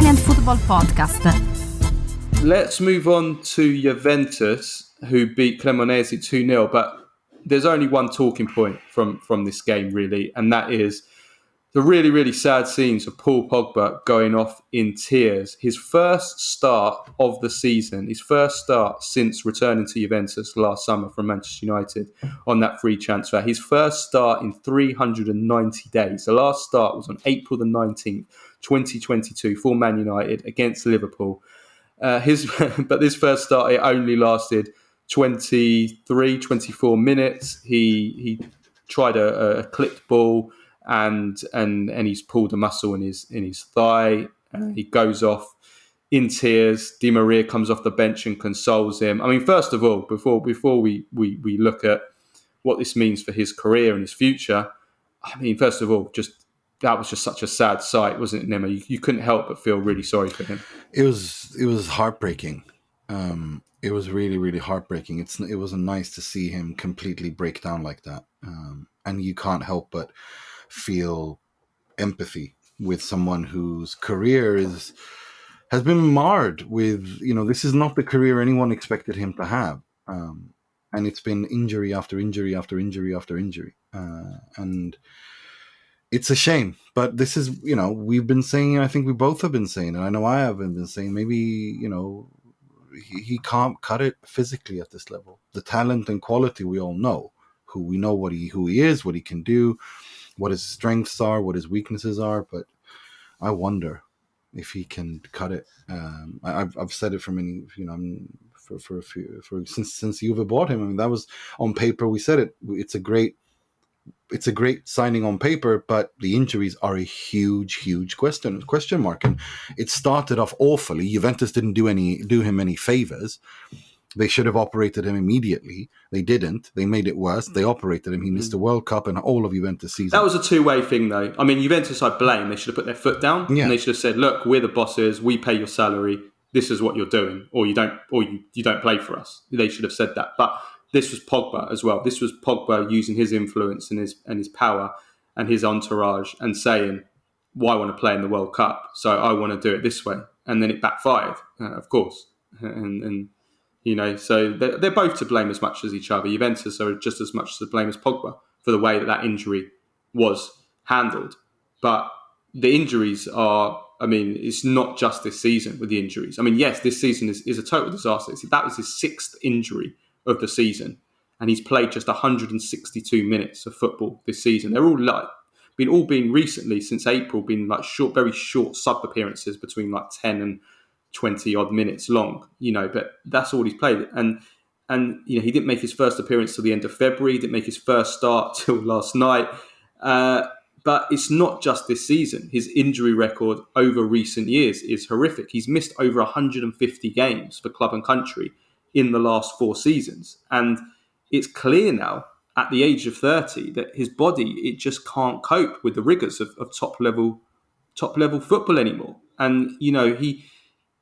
Italian Football Podcast. Let's move on to Juventus, who beat Cremonese 2-0. But there's only one talking point from this game, really, and that is the really, really sad scenes of Paul Pogba going off in tears. His first start of the season, his first start since returning to Juventus last summer from Manchester United on that free transfer. His first start in 390 days. The last start was on April the 19th, 2022, for Man United against Liverpool. But this first start, it only lasted 24 minutes. He tried a clipped ball, and he's pulled a muscle in his thigh. He goes off in tears. Di Maria comes off the bench and consoles him. I mean, first of all, before we look at what this means for his career and his future, I mean, first of all, that was just such a sad sight, wasn't it, Nima? You couldn't help but feel really sorry for him. It was heartbreaking. It was really, really heartbreaking. It wasn't nice to see him completely break down like that. And you can't help but feel empathy with someone whose career has been marred with, this is not the career anyone expected him to have. And it's been injury after injury after injury after injury. And it's a shame, but this is, we've been saying, I think we both have been saying, and I know I haven't been saying, maybe, he can't cut it physically at this level. The talent and quality we all know, who he is, what he can do, what his strengths are, what his weaknesses are, but I wonder if he can cut it. I've said it for many, since Juve bought him. I mean, that was on paper. We said it. It's a great signing on paper, but the injuries are a huge question mark. And it started off awfully. Juventus didn't do him any favors. They should have operated him immediately. They didn't. They made it worse. They operated him. He missed the World Cup and all of Juventus season. That was a two-way thing, though. I mean, Juventus, I blame. They should have put their foot down, and they should have said, "Look, we're the bosses. We pay your salary. This is what you're doing, or you don't play for us." They should have said that. But this was Pogba as well. This was Pogba using his influence and his power and his entourage and saying, "Well, I want to play in the World Cup, so I want to do it this way." And then it backfired, of course, and. So they're both to blame as much as each other. Juventus are just as much to blame as Pogba for the way that injury was handled. But the injuries are, I mean, it's not just this season with the injuries. I mean, yes, this season is a total disaster. That was his sixth injury of the season. And he's played just 162 minutes of football this season. They're all been recently, since April, been like very short sub appearances between like 10 and 20 odd minutes long, but that's all he's played. And he didn't make his first appearance till the end of February, didn't make his first start till last night. But it's not just this season. His injury record over recent years is horrific. He's missed over 150 games for club and country in the last 4 seasons. And it's clear now at the age of 30 that his body, it just can't cope with the rigors of top level football anymore. And,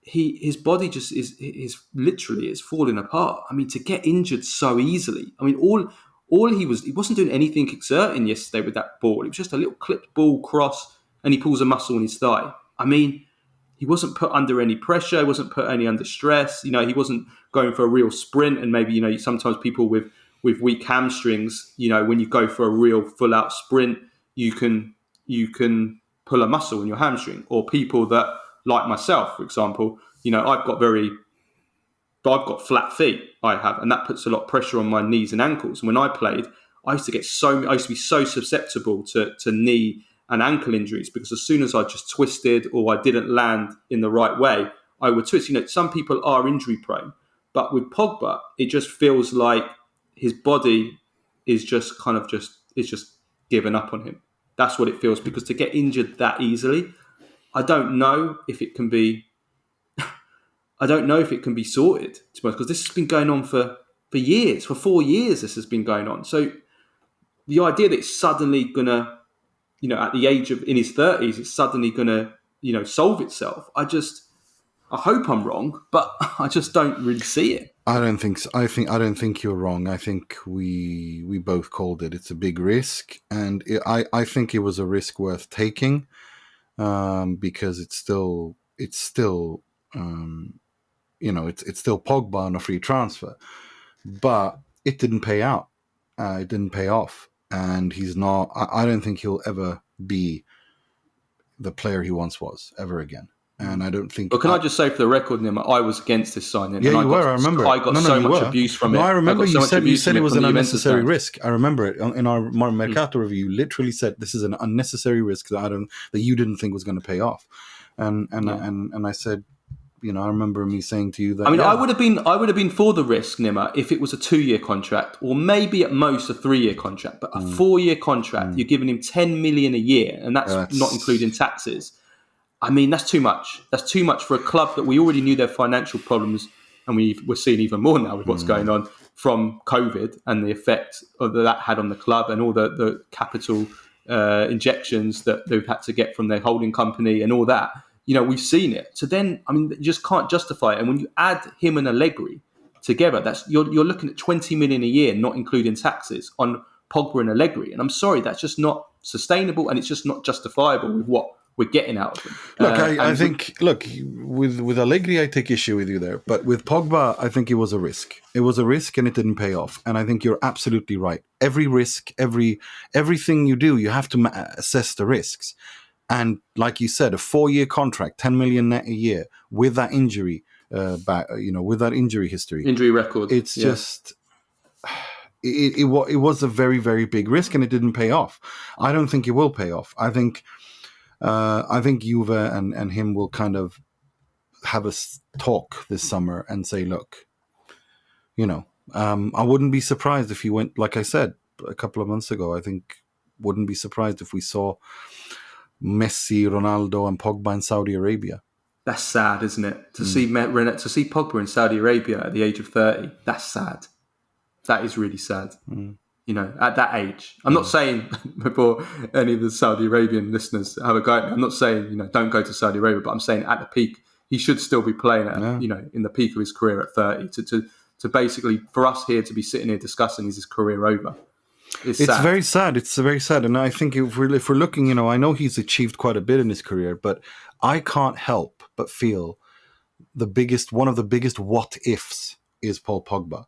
his body just is literally falling apart. I mean, to get injured so easily. I mean, he wasn't doing anything exerting yesterday with that ball. It was just a little clipped ball cross, and he pulls a muscle in his thigh. I mean, he wasn't put under any pressure. He wasn't put under stress. He wasn't going for a real sprint. And maybe sometimes people with weak hamstrings, when you go for a real full out sprint, you can pull a muscle in your hamstring. Or people that, like myself, for example, I've got flat feet. And that puts a lot of pressure on my knees and ankles. And when I played, I used to be so susceptible to knee and ankle injuries, because as soon as I just twisted or I didn't land in the right way, I would twist. Some people are injury prone, but with Pogba, it just feels like his body is just given up on him. That's what it feels, because to get injured that easily, I don't know if it can be sorted, to be honest, because this has been going on for years. For 4 years, this has been going on. So the idea that it's suddenly gonna, at the age of in his 30s, it's suddenly gonna, solve itself. I hope I'm wrong, but I just don't really see it. I don't think so. I don't think you're wrong. I think we both called it. It's a big risk, and I think it was a risk worth taking, because it's still it's still, it's still Pogba on a free transfer, but it didn't pay out. It didn't pay off, and he's not. I don't think he'll ever be the player he once was ever again. And I don't think. But can I just say for the record, Nima, I was against this signing. Yeah, you were. I remember. I got so much abuse from it. I remember you said it was an unnecessary risk. risk. I remember it in our Mercato review. You literally said this is an unnecessary risk that you didn't think was going to pay off. And I said, I remember me saying to you that. I mean, I would have been for the risk, Nima, if it was a 2-year contract, or maybe at most a 3-year contract. But a 4-year contract, you're giving him 10 million a year, and that's not including taxes. I mean, that's too much. That's too much for a club that we already knew their financial problems, and we're seeing even more now with what's going on from COVID and the effect that had on the club, and all the capital injections that they've had to get from their holding company and all that. We've seen it. So then, I mean, you just can't justify it. And when you add him and Allegri together, you're looking at 20 million a year, not including taxes, on Pogba and Allegri. And I'm sorry, that's just not sustainable, and it's just not justifiable with what we're getting out of them. Look, I think with Allegri, I take issue with you there. But with Pogba, I think it was a risk. It was a risk, and it didn't pay off. And I think you're absolutely right. Every risk, everything you do, you have to assess the risks. And like you said, a 4-year contract, 10 million net a year, with that injury with that injury history, injury record, it's just it was a very, very big risk, and it didn't pay off. I don't think it will pay off. I think Juve and him will kind of have a talk this summer and say, look, I wouldn't be surprised if he went, like I said a couple of months ago. I think wouldn't be surprised if we saw Messi, Ronaldo, and Pogba in Saudi Arabia. That's sad, isn't it? To see Pogba in Saudi Arabia at the age of 30, that's sad. That is really sad. At that age. I'm not saying, before any of the Saudi Arabian listeners have a go at me, I'm not saying, don't go to Saudi Arabia, but I'm saying at the peak, he should still be playing at, in the peak of his career at 30. To basically, for us here to be sitting here discussing, is his career over? It's sad. Very sad. It's very sad. And I think if we're looking, I know he's achieved quite a bit in his career, but I can't help but feel one of the biggest what ifs is Paul Pogba.